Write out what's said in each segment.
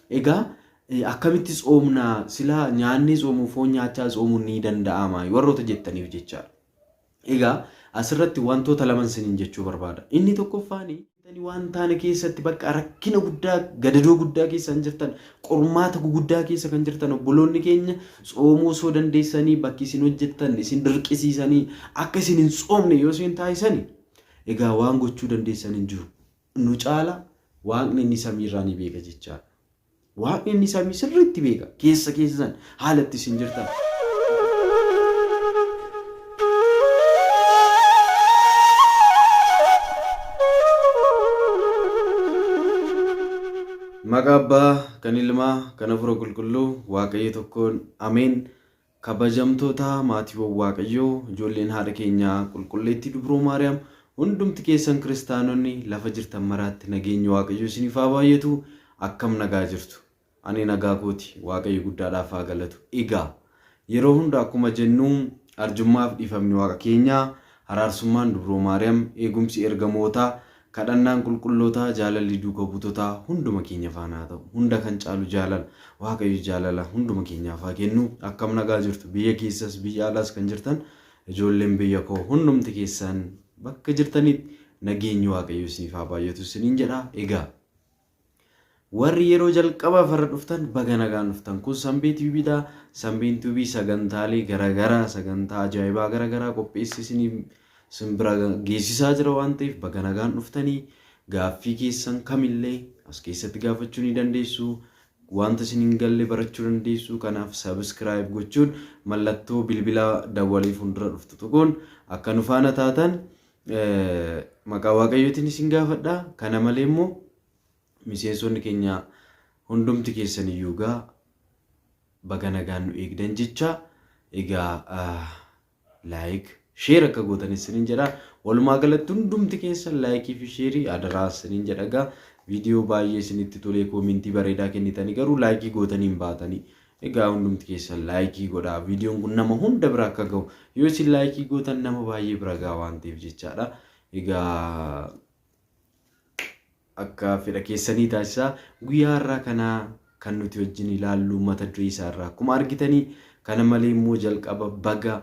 Egaa akkamitti tsoomnaa silaa nyaanni tsoomuu foon nyaachaa tsoomuun ni danda'ama warroota jettaniif jechaadha. Egaa asirratti wantoota laman siniin jechuu barbaada. Inni tokkoffaani waan taane keessatti bakka rakkina guddaa gadadoo guddaa keessa kan jirtan qormaata guddaa keessa kan jirtan obboloonni keenya tsoomuu osoo dandeessanii bakki isin hojjettan isin dirqisiisanii akka isin hin tsoomne yoo isin taasisanii egaa waan gochuu dandeessan hin jiru. Nu caala waaqni inni samiirraa ni beeka jechaadha. Waaqni inni samii sirriitti beeka keessa keessan haalatti isin jirtan. Maqaa Abbaa kan Ilmaa kan Hafuura Qulqulluu Waaqayyo tokkoon ameen. Kabajamtoota maatiiwwan Waaqayyoo ijoolleen haadha keenyaa qulqulleettii Dubroo Maariyaam hundumti keessan kiristaanonni lafa jirtan maraatti nageenyi Waaqayyo isiniif haa baay'atu. Akkam nagaa jirtu? Ani nagaa kooti. Waaqayyo guddaadhaaf haa galatu. Egaa yeroo hunda akkuma jennu arjummaaf dhiifamni Waaqa keenyaa araarsummaan Dubroo Maariyaam eegumsi ergamootaa kadhannaan qulqullootaa jaalalli duuka buutotaa hunduma keenya faana ta'u hunda kan caalu jaalala Waaqayyo jaalala hunduma keenyaaf haa kennu. Akkam nagaa jirtu? Biyya keessas biyya alaas kan jirtan ijoolleen biyya koo hundumti keessan bakka jirtanitti nageenyi Waaqayyo isiniif haa baay'atu isiniin jedha. Egaa warri yeroo jalqabaaf irra dhuftan baga nagaan dhuftan. Kun Sanbee TVdha. Sanbeen TV sagantaalee garaagaraa sagantaa ajaa'ibaa garaagaraa qopheessisanii simbira geessisaa jira waan ta'eef baga nagaan dhuftanii gaaffii keessan kamillee as keessatti gaafachuu ni dandeessu. Wanta isin hin galle barachuu dandeessu. Kanaaf subscribe gochuun mallattoo bilbila dawwalee fuuldura dhuftu tokkoon akka nu faana taatan maqaa Waaqayyootiin isin gaafadha. Kana malee immoo miseensonni keenya hundumti keessan iyyuu baga nagaan nu eegdan jecha egaa like share akka gootan isiniin jedha. Walumaa galatti hundumti keessan like fi share adaraa isiniin jedha. Egaa viidiyoo baay'ee isinitti tolee koomentii bareedaa kennitanii garuu like gootanii hin baatanii. Egaa hundumti keessan like godhaa. Viidiyoon kun nama hunda bira akka gahu yoo isin like gootan nama baay'ee bira gahaa waan ta'eef jechaadha. Egaa akka fedha keessanii taasisaa guyyaa har'aa kana kan nuti wajjin ilaallu mata duree isaa irraa akkuma argitanii kana malee immoo jalqaba baga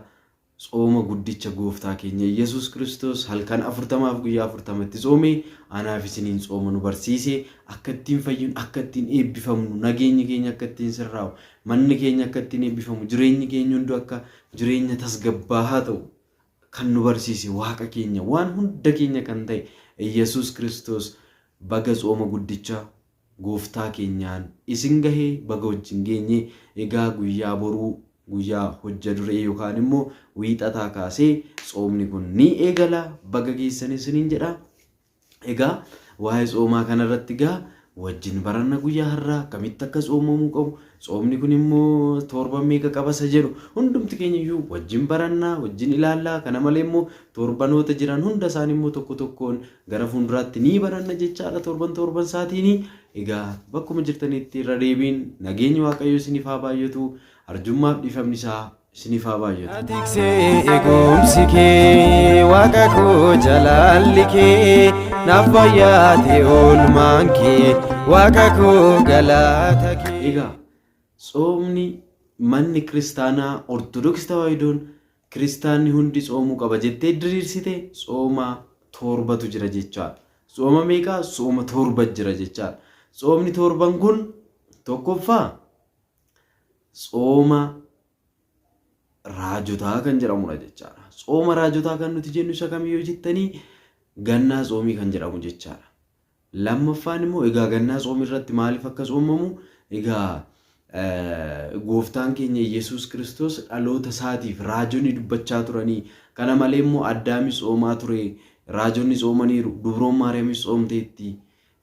tsooma guddicha gooftaa keenya Yesuus Kiristoos halkan 40 guyyaa 40tti tsoome anaaf isiniin tsooma nu barsiise akka ittiin fayyinu akka ittiin eebbifamnu nageenyi keenya akka ittiin sirraa'u manni keenya akka ittiin eebbifamu jireenyi keenya hundi akka jireenya tasgabbaahaa ta'u kan nu barsiise Waaqa keenya waan hunda keenya kan ta'e Yesuus Kiristoos baga tsooma guddicha gooftaa keenyaan isin gahee baga wajjin geenye. Egaa guyyaa boruu guyyaa hojja duree yookaan immoo wiixataa kaasee tsoomni kun ni eegala. Baga geessan isiniin jedha. Egaa waa'ee tsoomaa kanarratti wajjin baranna guyyaa har'aa akkamitti akka tsoomamuu qabu tsoomni kun immoo torban meeqa qabasa jedhu hundumti keenya iyyuu wajjin barannaa wajjin ilaallaa. Kana malee immoo torbanoota jiran hunda isaanii immoo tokko tokkoon gara fuulduraatti ni baranna jechaadha torban isaatiin. Egaa bakkuma jirtanitti irra deebiin nageenyi Waaqayyo isiniif haa baay'atu. Arjummaaf dhiifamni isaa isiniif haa baay'atu. Atiksee eegumsi kee Waaqa koo jaalalli kee naaf baay'ate oolmaan kee Waaqa koo galata kee. Egaa tsoomni manni kiristaanaa Ortodoksii Tawaahidoon kiristaanni hundi tsoomuu qaba jettee diriirsite tsooma torbatu jira jechaadha. Tsooma meeqa? Tsooma torba jira jechaadha. Tsoomni torban kun tokkoffaa tsooma raajotaa kan jedhamudha jechaadha. Tsooma raajotaa kan nuti jennu isa kamiyyuu jettanii gannaa tsoomii kan jedhamu jechaadha. Lammaffaan immoo egaa gannaa tsoomii irratti maaliif akka tsoomamu egaa gooftaan keenya Yesuus Kiristoos dhaloota isaatiif raajonni dubbachaa turanii. Kana malee immoo Addaamis tsoomaa ture raajonni tsoomaniiru Dubroon Maariyaamis tsoomteetti.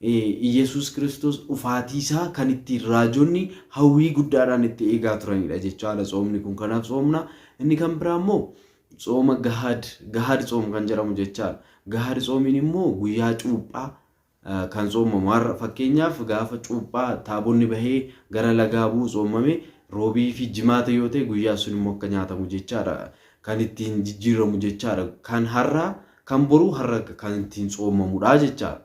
Yesuus Kiristoos ufaatii isaa kan ittiin raajonni hawwii guddaadhaan itti eegaa turanidha jechaadha tsoomni kun. Kanaaf tsoomna inni kan biraa immoo tsooma gahad tsoom kan jedhamu jechaadha. Gahad tsoomiin immoo guyyaa cuuphaa kan tsoomamu. Har'a fakkeenyaaf gaafa cuuphaa taabonni bahee gara lagaa bu'u tsoomame roobii fi jimaata yoo ta'e guyyaa sun immoo akka nyaatamu jechaadha. Kan ittiin jijjiiramu jechaadha. Kan har'aa kan boruu har'a kan ittiin tsoomamudha jechaadha.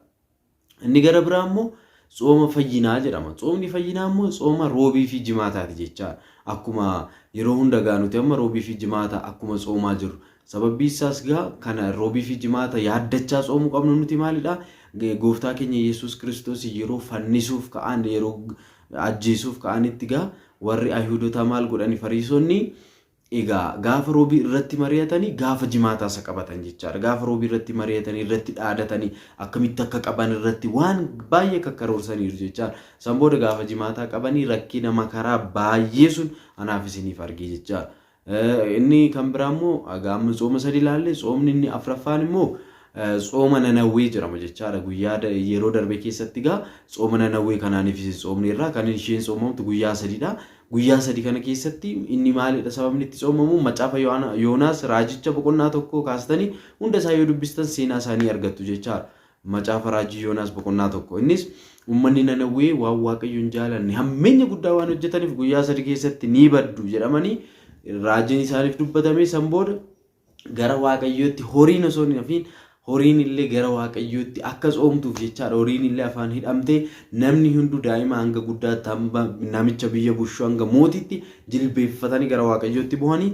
Inni gara biraa immoo Tsooma fayyinaa jedhama. Tsoomni fayyinaa immoo tsooma roobii fi jimaataati jechaadha. Akkuma yeroo hunda gaa nuti amma roobii fi jimaata akkuma tsoomaa jirru. Sababni isaas gaa kana roobii fi jimaata yaaddachaa tsoomuu qabnu nuti maalidha? Gooftaa keenya Yesuus Kiristoos yeroo fannisuuf ka'an yeroo ajjeesuuf ka'anitti gaa warri Ayhuudota maal godhani Fariisonni egaa gaafa roobii irratti mari'atanii gaafa jimaataa isa qabatan jechaadha. Gaafa roobii irratti mari'atanii irratti dhaadatanii akkamitti akka qaban irratti waan baay'ee kakkaroorsaniiru jechaadha. San booda gaafa jimaataa qabanii rakkina makaraa baay'ee sun anaaf isiniif argee jechaadha. Inni kan biraa immoo amma tsooma sadi ilaalle tsoomni inni afraffaan immoo tsooma Nanawwee jedhama jechaadha. Guyyaa yeroo darbe keessatti gaa tsooma Nanawwee kanaaniif tsoomni irraa kan isheen tsoomamtu guyyaa sadiidha. Guyyaa sadi kana keessatti inni maalidha sababni itti tsoomamu? Macaafa Yoonaas raajicha boqonnaa tokko kaastanii hunda isaa yoo dubbistan seenaa isaanii argattu jechaadha. Macaafa raajii Yoonaas boqonnaa tokko. Innis uummanni Nanawwee waan Waaqayyoon jaalanne hammeenya guddaa waan hojjetaniif guyyaa sadi keessatti ni baddu jedhamanii raajiin isaaniif dubbatame. San booda gara Waaqayyootti horiin osoo hin hafiin horiin illee gara Waaqayyootti akka tsoomtuuf jechaadha. Horiin illee afaan hidhamtee namni hunduu daa'ima hanga guddaatti hamba namicha biyya bushuu hanga mootitti jilbeeffatanii gara Waaqayyootti bu'anii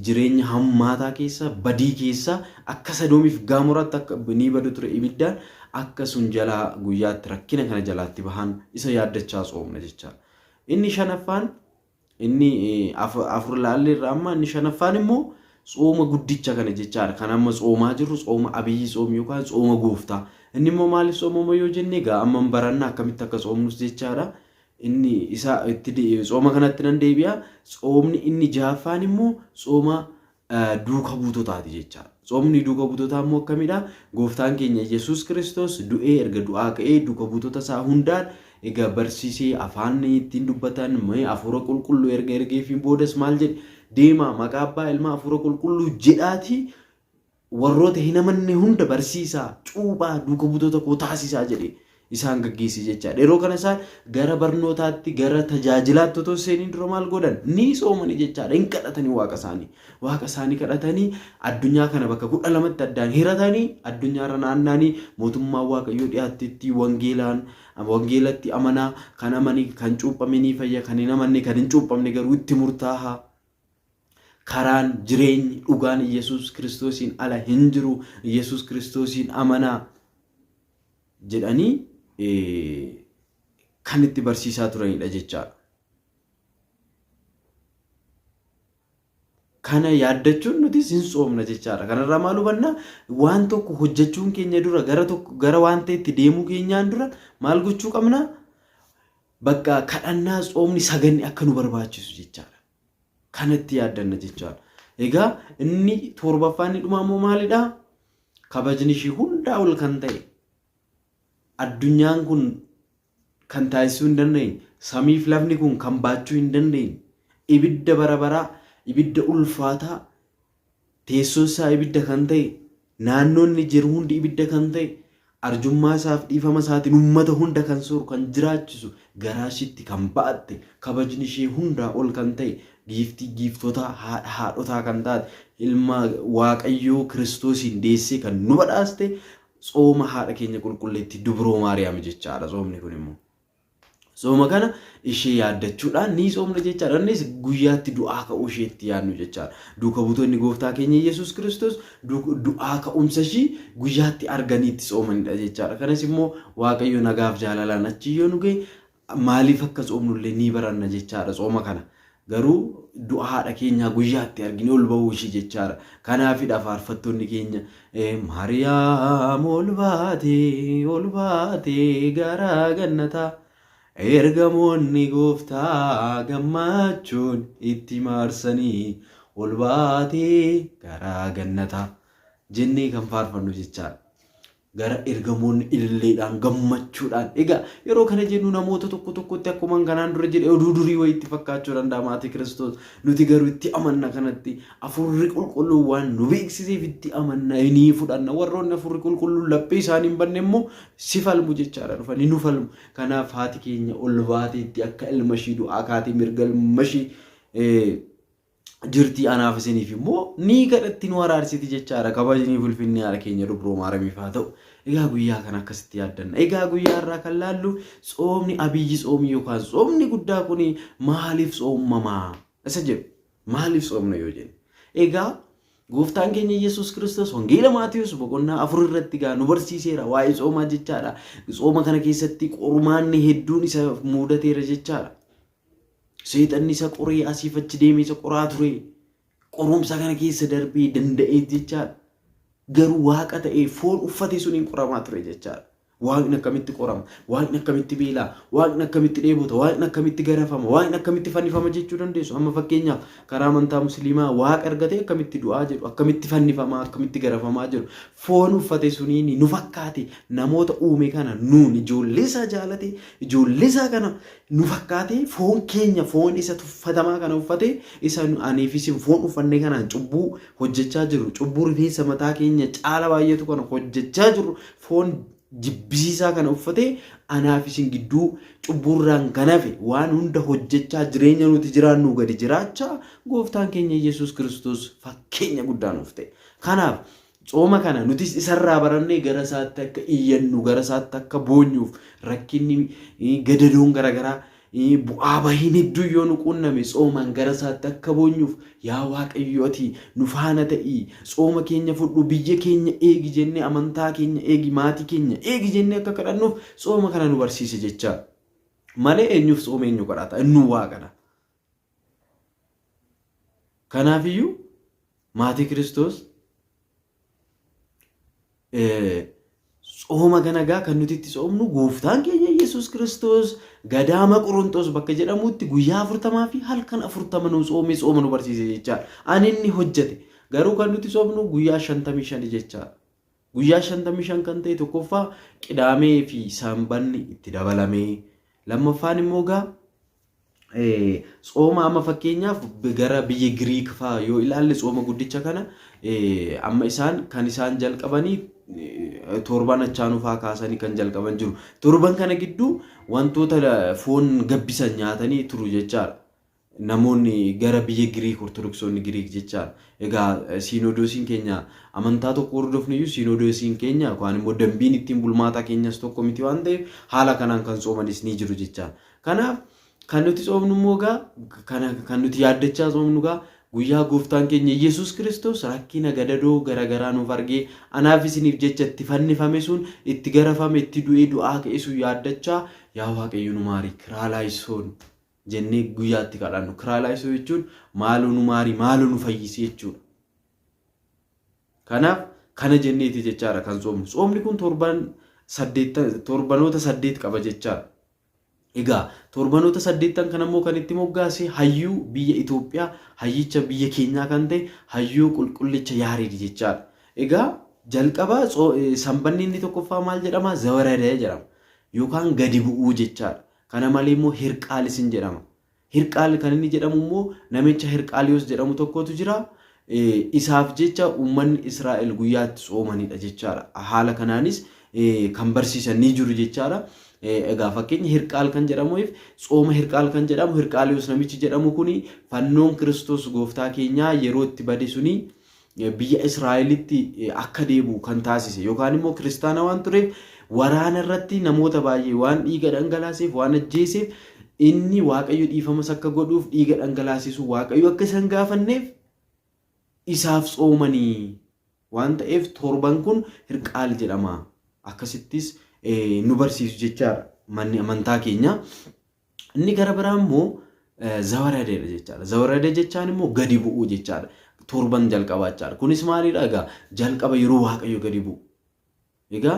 jireenya hammaataa keessa badii keessa akka Sodoomiif Gaamoraatti akka ni badu ture ibiddaan akka sun jalaa guyyaatti rakkina kana jalaatti bahan isa yaaddachaa tsoomna jechaadha. Inni shanaffaan inni afur laallee irraa amma inni shanaffaan immoo tsooma guddicha kana jechaadha. Kan amma tsoomaa jirru tsooma abiyyi tsoom yookaan tsooma gooftaa. Inni immoo maaliif tsoomama yoo jenne egaa amma baranna akkamitti akka tsoomnus jechaadha. Inni isa itti tsooma kanatti nan deebi'a. Tsoomni inni jaaffaan immoo tsooma duuka buutotaati jechaadha. Tsoomni duuka buutotaa immoo akkamidha? Gooftaan keenya Yesuus Kiristoos du'ee erga du'aa ka'ee duuka buutota isaa hundaan egaa barsiisee afaan ittiin dubbatan hafuura qulqulluu ergee fi boodas maal jedhe? Deemaa maqaa abbaa ilmaa hafuura qulqulluu jedhaati warroota hin amanne hunda barsiisaa cuuphaa duuka buutota koo taasisaa jedhe isaan gaggeesse jechaadha. Yeroo kana isaan gara barnootaatti gara tajaajilaatti otoo seenin dura maal godhan? Ni tsoomani jechaadha. Hin kadhatanii waaqa isaanii kadhatanii addunyaa kana bakka 12tti addaan hiratanii addunyaarra naannanii mootummaa Waaqayyoo dhiyaattetti wangeelatti amanaa kan amanii kan cuuphame ni fayya kan hin amanne kan hin cuuphamne garuu itti murtaa'a. Karaan jireenyi dhugaan Yesuus Kiristoosiin ala hin jiru. Yesuus Kiristoosiin amanaa jedhanii kan itti barsiisaa turanidha jechaadha. Kana yaaddachuun nuti hin tsoomna jechaadha. Kanarraa maal hubanna? Waan tokko hojjechuun keenya dura gara waan ta'etti deemuu keenyaan dura maal gochuu qabna? Bakka kadhannaa tsoomni saganni akka nu barbaachisu jechaadha. Kanatti yaaddanna jechaadha. Egaa inni torbaffaan inni dhumaa immoo maalidha? Kabajni ishee hundaa ol kan ta'e addunyaan kun kan taasisuu hin dandeenye samiif lafni kun kan baachuu hin dandeenye ibidda bara baraa ibidda ulfaataa teessoo isaa ibidda kan ta'e naannoonni jiru hundi ibidda kan ta'e arjummaa isaaf dhiifama isaatiin uummata hunda kan sooru kan jiraachisu garaashitti kan ba'atte kabajni ishee hundaa ol kan ta'e giiftotaa haadhotaa kan taate ilma Waaqayyoo Kiristoosiin deessee kan nu badhaaste tsooma haadha keenya qulqulleetti Dubroo Maariyaam jechaadha. Tsoomni kun immoo tsooma kana ishee yaaddachuudhaan ni tsoomna jechaadha. Innis guyyaatti du'aa ka'uu isheetti yaadnu jechaadha. Duuka buutonni gooftaa keenya Yesuus Kiristoos du'aa ka'umsa ishee guyyaatti arganiitti tsoomanidha jechaadha. Kanas immoo Waaqayyo nagaaf jaalalaan achi yoo nu ga'e maaliif akka tsoomnullee ni baranna jechaadha. Tsooma kana garuu du'a haadha keenyaa guyyaatti argine ol ba'uu ishee jechaadha. Kanaafidha faarfattoonni keenya Maariyaam ol baatee gara gannataa ergamoonni gooftaa gammachuun itti maarsanii ol baatee gara gannataa jennee kan faarfannu jechaadha. Gara ergamoonni ililleedhaan gammachuudhaan egaa yeroo kana jennu namoota tokkotti akkuma kanaan dura jedhe oduu durii wayitti fakkaachuu danda'a maatii Kiristoos. Nuti garuu itti amanna kanatti hafuurri qulqulluu waan nu beeksiseef itti amanna ni fudhanna. Warroonni hafuurri qulqulluun laphee isaanii hin banne immoo si falmu jechaadha dhufanii nu falmu. Kanaaf haati keenya ol baateetti akka ilma ishii du'aa kaatee mirga ilma ishii jirtii anaaf isiniif immoo ni kadhatti nu araarsiti jechaadha. Kabajni ulfinni haala keenya dubroo maaramiif haa ta'u. Egaa guyyaa kana akkasitti yaaddanna. Egaa guyyaa irraa kan laallu tsoomni abiyyi tsoomii yookaan tsoomni guddaa kun maaliif tsoomamaa isa jedhu maaliif tsoomna yoo jenne. Egaa gooftaan keenya Yesuus Kiristoos wangeela Maatiyuus boqonnaa 4 irratti gaa nu barsiiseera waa'ee tsoomaa jechaadha. Tsooma kana keessatti qormaanni hedduun isa mudateera jechaadha. Seexanni isa qoree asiif achi deemee isa qoraa ture. Qorumsa kana keessa darbee danda'ee jechaadha. Garuu waaqa ta'ee foon uffate suniin qoramaa ture jechaadha. Waaqni akkamitti qorama, waaqni akkamitti beelaa, waaqni akkamitti dheebota, waaqni akkamitti garafama, waaqni akkamitti fannifama jechuu dandeessu. Amma fakkeenyaaf karaa amantaa musliimaa waaqa argatee akkamitti du'aa jedhu, akkamitti fannifamaa, akkamitti garafamaa jedhu. Foon uffate suniin nu fakkaate namoota uume kana nuun ijoollee isaa jaalate, ijoollee isaa kana nu fakkaate foon keenya foon isa tuffatamaa kana uffate isa aniifis foon uffannee kanaan cubbuu hojjechaa jiru. Cubbuu rifeensa mataa keenya caala baay'eetu kana hojjechaa jiru. Foon jibbisiisaa kana uffate anaaf isin gidduu cubburraan kanafe waan hunda hojjechaa jireenya nuti jiraannu gadi jiraachaa gooftaan keenya Yesuus Kiristoos fakkeenya guddaa nuuf ta'e. Kanaaf tsooma kana nutis isarraa barannee gara isaatti akka iyyannu gara isaatti akka boonyuuf rakkinni gadadoon garagaraa bu'aa bahiin hedduu yoo nu qunname tsoomaan gara isaatti akka boonyuuf yaa Waaqayyooti nu faana ta'ii tsooma keenya fudhu biyya keenya eegi jennee amantaa keenya eegi maatii keenya eegi jennee akka kadhannuuf tsooma kana nu barsiise jechaa malee eenyuuf tsooma eenyu kadhata inni Waaqadha. Kanaafiyyuu maatii Kiristoos tsooma ganagaa kan nuti itti tsoomnu gooftaan keenya Yesuus Kiristoos gadaama Qorontos bakka jedhamutti guyyaa 40 fi halkan 40 nu tsoome tsooma nu barsiise jechaadha. Ani inni hojjete garuu kan nuti tsoomnu guyyaa 55 jechaadha. Guyyaa 55 kan ta'e tokkoffaa Qidaamee fi Sanbanni itti dabalamee lammaffaan immoo gaa tsooma amma fakkeenyaaf gara biyya Giriik fa'aa yoo ilaalle tsooma guddicha kana amma isaan kan isaan jalqabanii torban achaanuu fa'aa kaasanii kan jalqaban jiru. Torban kana gidduu wantoota foon gabbisan nyaatanii turu jechaadha. Namoonni gara biyya Giriik Ortodoksonni Giriik jechaadha. Egaa siinodoosiin keenya amantaa tokko hordofniyyuu siinodoosiin keenya yookaan immoo dambiin ittiin bulmaataa keenyas tokko miti waan ta'eef haala kanaan kan tsoomanis ni jiru jechaadha. Kanaaf kan nuti tsoomnu immoo kan nuti yaaddachaa tsoomnu guyyaa gooftaan keenya Yesuus Kiristoos rakkina gadadoo garagaraa nuuf argee anaaf isiniif jecha itti fannifame sun itti garafame itti du'ee du'aa ka'e sun yaaddachaa yaa Waaqayyo nu maari kiraalaayisoon jennee guyyaatti kadhannu. Kiraalaayisoon jechuun maaloo nu maari maaloo nu fayyisi jechuudha. Kanaaf kana jenneeti jechaadha kan tsoomnu. Tsoomni kun torbanoota 8 qaba jechaadha. Egaa torbanoota 8 kan ammoo kan itti moggaase hayyuu biyya Itoophiyaa hayyicha biyya keenyaa kan ta'e hayyuu qulqullicha Yaareed jechaadha. Egaa jalqaba sanbanni inni tokkoffaa maal jedhama? Zawaradee jedhama yookaan gadi bu'uu jechaadha. Kana malee immoo Hirqaalisin jedhama. Hirqaal kan inni jedhamu immoo namicha Hirqaaliyoos jedhamu tokkotu jira. Isaaf jecha uummanni Israa'el guyyaatti tsoomanidha jechaadha. Haala kanaanis kan barsiisan ni jiru jechaadha. Egaa fakkeenya Hirqaal kan jedhamuuf tsooma Hirqaal kan jedhamu Hirqaaliyoos namichi jedhamu kuni fannoon Kiristoos gooftaa keenyaa yeroo itti bade suni biyya Israa'elitti akka deebi'u kan taasise yookaan immoo kiristaana waan tureef waraana irratti namoota baay'ee waan dhiiga dhangalaaseef waan ajjeeseef inni Waaqayyo dhiifamas akka godhuuf dhiiga dhangalaasisu Waaqayyo akka isaan gaafanneef isaaf tsoomanii waan ta'eef torban kun Hirqaal jedhama. Akkasittis nu barsiisu jechaadha manni amantaa keenya. Inni gara biraa immoo Zawaradeedha jechaadha. Zawaradee jechaan immoo gadi bu'uu jechaadha. Torban jalqabaa jechaadha. Kunis maalidha? Egaa jalqaba yeroo Waaqayyo gadi bu'u. Egaa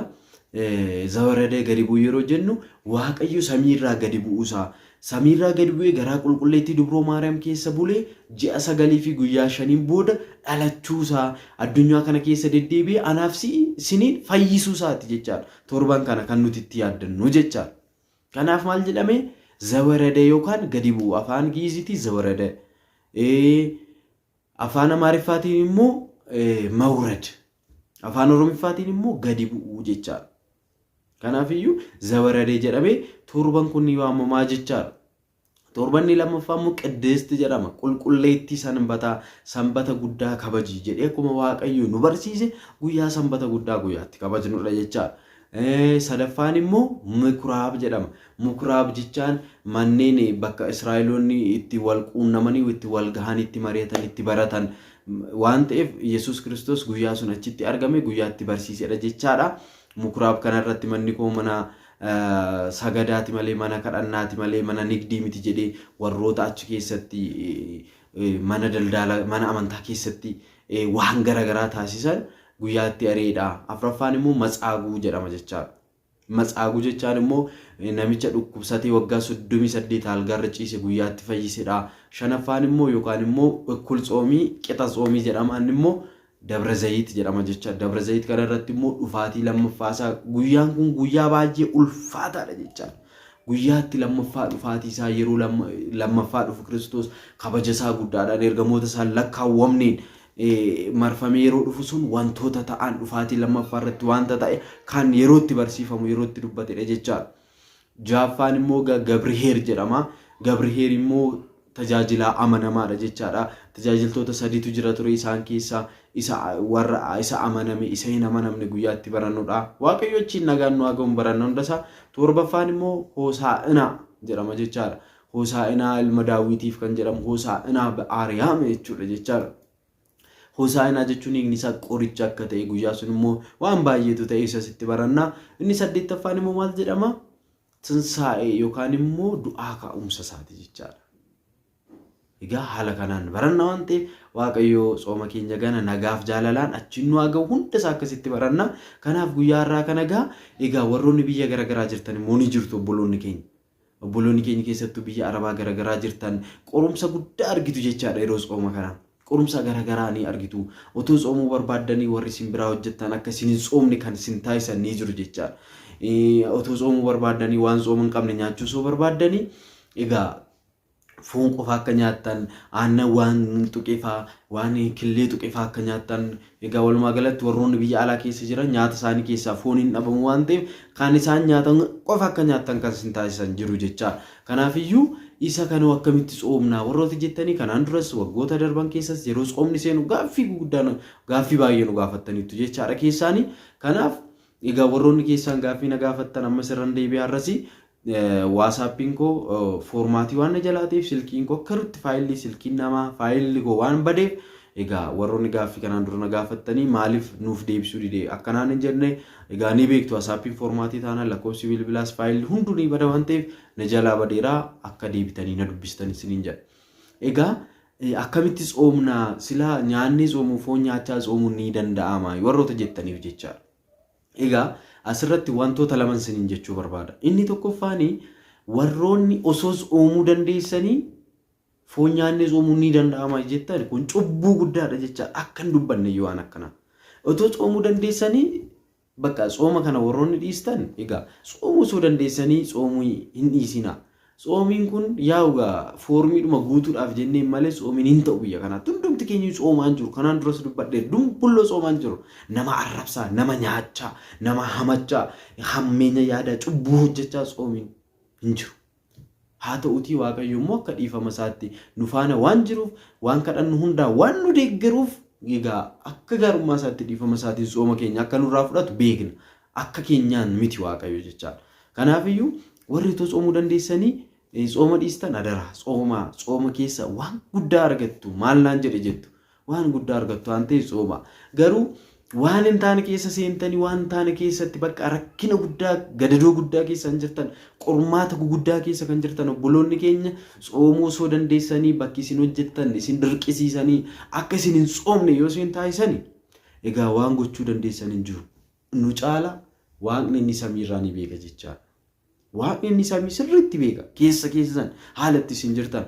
Zawaradee gadi bu'u yeroo jennu Waaqayyo samiirraa gadi bu'uusaa samiirraa gadi bu'ee garaa qulqulleettii Dubroo Maariyaam keessa bulee ji'a 9 fi guyyaa 5 booda dhalachuusaa addunyaa kana keessa deddeebi'ee anaaf isiniin fayyisuusaati jechaadha. Torban kana kan nuti itti yaaddannu jechaadha. Kanaaf maal jedhame? Zawaradee yookaan gadi bu'u. Afaan Giiziitii Zawaradee. Afaan Amaariffaatiin immoo Mawrad. Afaan Oromiffaatiin immoo gadi bu'uu jechaadha. Kanaafiyyuu Zawaradee jedhamee torban kun ni waamamaa jechaadha. Torbanni lammaffaa immoo qiddeesti jedhama. Qulqulleettii sanbata guddaa kabaji jedhee akkuma Waaqayyo nu barsiise guyyaa sanbata guddaa guyyaatti kabajnudha jechaadha. Sadaffaan immoo Mikuraab jedhama. Mikuraab jechaan manneen bakka Israa'eloonni itti wal quunnamanii itti wal gahan itti mari'atan itti baratan waan ta'eef Yesuus Kiristoos guyyaa sun achitti argame guyyaa itti barsiisedha jechaadha. Mikuraab kanarratti manni koo mana sagadaati malee mana kadhannaati malee mana nigdii miti jedhee warroota achi keessatti mana daldala mana amantaa keessatti waan garaagaraa taasisan guyyaatti areedha. Afraffaan immoo Matsaaguu jedhama jechaadha. Matsaaguu jechaan immoo namicha dhukkubsatee waggaa 38 algaarra ciise guyyaatti fayyisedha. Shanaffaan immoo yookaan immoo Ikkul Tsoomii Qixa Tsoomii jedhama. Inni immoo Dabra Zayit jedhama jecha. Dabra Zayit kana irratti immoo dhufaatii lammaffaasaa guyyaan kun guyyaa baay'ee ulfaataadha jecha. Guyyaatti lammaffaa dhufaatii isaa yeroo lammaffaa dhufu Kiristoos kabaja isaa guddaadhaan ergamoota isaa lakkaawwamneen marfamee yeroo dhufu sun wantoota ta'an dhufaatii lammaffaa irratti wanta ta'e kan yerootti barsiifamu yerootti dubbatedha jecha. Jaaffaan immoo Gabriheer jedhama. Gabriheer immoo tajaajilaa amanamaadha jechaadha. Tajaajiltoota sadiitu jira ture isaan keessaa isa amaname isa hin amanamne guyyaatti barannudha. Waaqayyo achiin nagaan nu hagamu baranna hundasaa. Torbaffaan immoo Hosaa'inaa jedhama jechaadha. Hosaa'inaa ilma Daawitiif kan jedhamu Hosaa'inaa Ba'aariyaam jechuudha jechaadha. Hosaa'inaa jechuun hiikni isaa qoricha akka ta'e guyyaa sun immoo waan baay'eetu ta'e isasitti baranna. Inni 8ffaan immoo maal jedhama? Tinsaa'ee yookaan immoo du'aa ka'umsa isaati jechaadha. Egaa haala kanaan baranna waan ta'eef Waaqayyo tsooma keenya gana nagaaf jaalalaan achiin nu hagamu hundasaa akkasitti baranna. Kanaaf guyyaa irraa kana egaa warroonni biyya garaagaraa jirtan immoo ni jirtu obboloonni keenya. Obboloonni keenya keessattuu biyya Arabaa garaagaraa jirtan qorumsa guddaa argitu jechaadha yeroo tsooma kanaa. Qorumsa garaagaraa ni argitu. Otoo tsoomuu barbaaddanii warri isin biraa hojjettan akka isin hin tsoomne kan isin taasisan ni jiru jechaadha. Otoo tsoomuu barbaaddanii waan tsooma hin qabne nyaachuu osoo barbaaddanii egaa foon qofa akka nyaattan aannan waan tuqeefaa waan killee tuqeefaa akka nyaattan egaa walumaa galatti warroonni biyya alaa keessa jiran nyaata isaanii keessaa foon hin dhabamu waan ta'eef kan isaan nyaatan qofa akka nyaattan kan isin taasisan jiru jecha. Kanaafiyyuu isa kanoo akkamitti tsoomnaa warroota jettanii kanaan duras waggoota darban keessas yeroo tsoomni seenu gaaffii baay'ee nu gaafattaniitu jechaadha keessaanii. Kanaaf egaa warroonni keessaan gaaffii na gaafattan amma sirran deebi'aa irrasi WhatsAppiin koo foormaatii waan jalaateef silkiin koo akkarutti faayilii silkiin namaa faayilii koo waan badeef egaa warroonni gaaffii kanaan dura na gaafattanii maaliif nuuf deebisuu didee akkanaan hin jenne egaa ni beektu WhatsAppiin foormaatii taanaan lakkoofsi bilbilaas faayilii hunduu ni bada waan ta'eef na jalaa badeeraa akka deebitanii na dubbistanii isiniin jedha. Egaa akkamitti tsoomnaa silaa nyaanni tsoomuu foon nyaachaa tsoomuun ni danda'ama warroota jettaniif jechaadha. Egaa asirratti wantoota lama isiniin jechuu barbaada. Inni tokkoffaani warroonni osoo tsoomuu dandeessanii foon nyaannee tsoomuu ni danda'ama jettan kun cubbuu guddaadha jecha akka hin dubbanne yoo waan akkana. Otoo tsoomuu dandeessanii bakka tsooma kana warroonni dhiistan egaa tsoomuu osoo dandeessanii tsoomuu hin dhiisina. Tsoomiin kun yaa'ugaa foormiidhuma guutuudhaaf jennee malee tsoomiin hin ta'u biyya kanaatti hundumti keenya tsoomaan jiru. Kanaan duras dubbadhee dumbulloo tsoomaan jiru. Nama arrabsaa, nama nyaachaa, nama hamachaa, hammeenya yaadaa, cubbuu hojjechaa tsoomiin hin jiru. Haa ta'uutii Waaqayyo immoo akka dhiifama isaatti nu faana waan jiruuf waan kadhannu hundaa waan nu deeggaruuf egaa akka gaarummaa isaatti dhiifama isaatiin tsooma keenya akka nurraa fudhatu beekna. Akka keenyaan miti Waaqayyo jechaadha. Kanaafiyyuu warri tsoomuu dandeessanii tsooma dhiistan adara tsooma keessa waan guddaa argattu maal naan jedhe jettu waan guddaa argattu waan ta'eef tsooma garuu waan hin taane keessa seentanii waan taane keessatti bakka rakkina guddaa gadadoo guddaa keessa kan jirtan qormaata guddaa keessa kan jirtan obboloonni keenya tsoomuu osoo dandeessanii bakki isin hojjettan isin dirqisiisanii akka isin hin tsoomne yoo isin taasisanii egaa waan gochuu dandeessan hin jiru nu caala waaqni inni samiirraa ni beeka jechaadha. Waaqni inni samii sirriitti beeka keessa keessan haalatti isin jirtan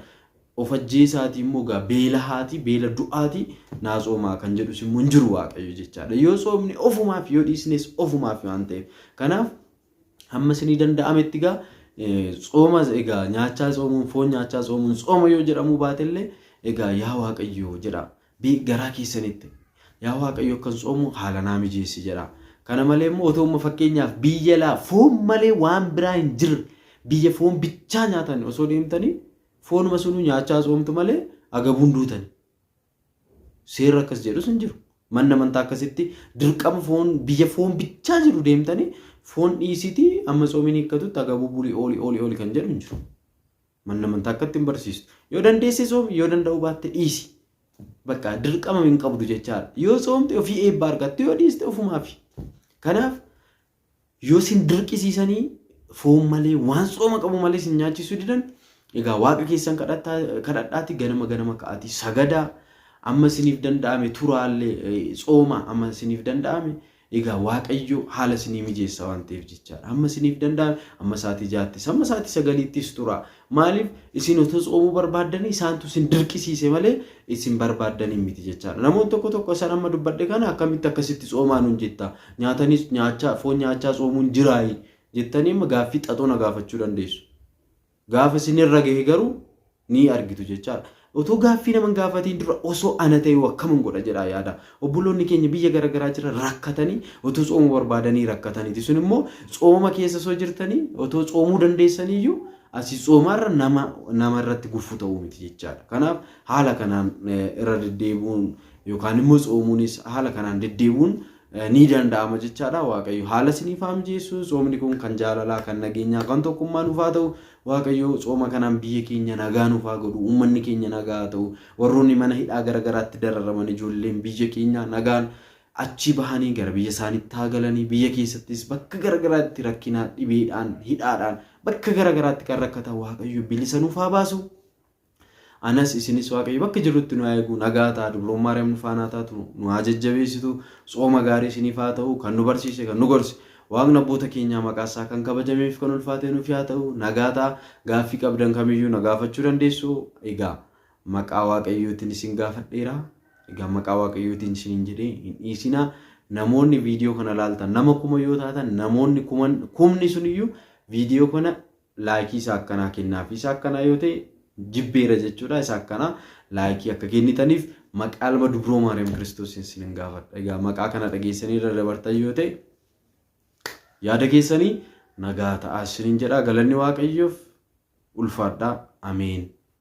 of ajjeesaatii immoo beela haati beela du'aati naa tsoomaa kan jedhus immoo hin jiru Waaqayyo jechaadha. Yoo tsoomne ofumaaf yoo dhiisnes ofumaaf waan ta'eef kanaaf hamma isinii danda'ametti tsooma egaa nyaachaa tsoomuun foon nyaachaa tsoomuun tsooma yoo jedhamu baatellee egaa yaa Waaqayyo jedha garaa keessanitti yaa Waaqayyo kan tsoomu haala naa mijeessi jedha. Kana malee immoo otoo fakkeenyaaf biyya laa foon malee waan biraa hin jirre biyya foon bichaa nyaatan osoo deemtanii foonuma sunu nyaachaa soomtu malee agabuun duutan. Seerri akkas jedhus hin jiru. Manni amantaa akkasitti dirqama biyya foon bichaa jiru deemtanii foon dhiisitii amma soomiin hiikkatutti agabuu bulii oolii kan jedhu hin jiru. Manni amantaa akkatti hin barsiistu. Yoo dandeesse soomi yoo danda'u baatte dhiisi. Bakka dirqama hin qabdu jechaadha. Yoo soomte ofii eebba argatte yoo dhiiste ofumaafi. Kanaaf yoo sin dirqisiisanii foon malee waan sooma qabu malee sin nyaachisuu didan egaa waaqa keessan kadhadhaatti ganama ka'aati sagadaa amma siniif danda'ame turaallee sooma amma siniif danda'ame egaa waaqayyo haala sinii mijeessa waan ta'eef jechaadha. Amma siniif danda'ame amma sa'aatii 6 amma sa'aatii 9 tura. Maaliif isin otoo soomuu barbaadanii isaantu sin dirqisiise malee isin barbaadanii miti jechaadha. Namoonni tokko isaan amma dubbadhe kana akkamitti akkasitti soomaan hin jetta nyaatanis foon nyaachaa soomuun jiraayi jettanii amma gaaffii xaxoona gaafachuu dandeessu. Gaafa isinirra gahe garuu ni argitu jechaadha. Otoo gaaffii naman gaafatiin dura osoo ana ta'e akkam godha jedhaa yaada. Obboloonni keenya biyya garaagaraa jira rakkatanii otoo soomuu barbaadanii rakkataniiti. Sun immoo sooma keessa soo jirtanii otoo soomuu dandeessaniiyyuu asii soomaarra nama irratti gufuu ta'uu miti jechaadha. Kanaaf haala kanaan irra deddeebi'uun yookaan immoo soomuunis haala kanaan deddeebi'uun ni danda'ama jechaadha. Waaqayyo haala isiniif haa mijeessu. Soomni kun kan jaalalaa kan nageenyaa kan tokkummaa nuuf haa ta'u. Waaqayyo sooma kanaan biyya keenya nagaa nuuf haa godhu. Uummanni keenya nagaa haa ta'u. Warroonni mana hidhaa garaagaraatti dararaman ijoolleen biyya keenya nagaan achi bahanii gara biyya isaaniitti haa galanii biyya keessattis bakka garaagaraatti rakkinaa dhibeedhaan hidhaadhaan bakka garaagaraatti kan rakkatan waaqayyo bilisa nuuf haa baasu. Anas isinis waaqayyo bakka jirutti nu eegu nagaa ta'a Dubroon Maariyaam nu faana taatu nu haa jajjabeessitu. Sooma gaarii isiniif haa ta'u kan nu barsiise kan nu gorse. Waaqni abboota keenyaa maqaa isaa kan kabajameef kan ulfaate nuuf haa ta'u nagaa ta'a. Gaaffii qabdan kamiyyuu na gaafachuu dandeessu. Egaa maqaa waaqayyootiin isin gaafadheera. Egaa maqaa waaqayyootiin isin jedhee hin dhiisinaa. Namoonni viidiyoo kana ilaaltan nama 1,000 yoo taatan namoonni 1,000 suniyyuu viidiyoo kana laayikii isaa akkanaa kennaafi isaa akkanaa yoo ta'e jibbeera jechuudha. Isaa akkanaa laayikii akka kennitaniif maqaa ilma Dubroo Maariyaam Kiristoos isin gaafadha. Egaa maqaa kana dhageessanii irra dabartan yoo ta'e yaada keessanii nagaa ta'aa isiniin jedha. Galanni waaqayyoof ulfaadhaa. Ameen.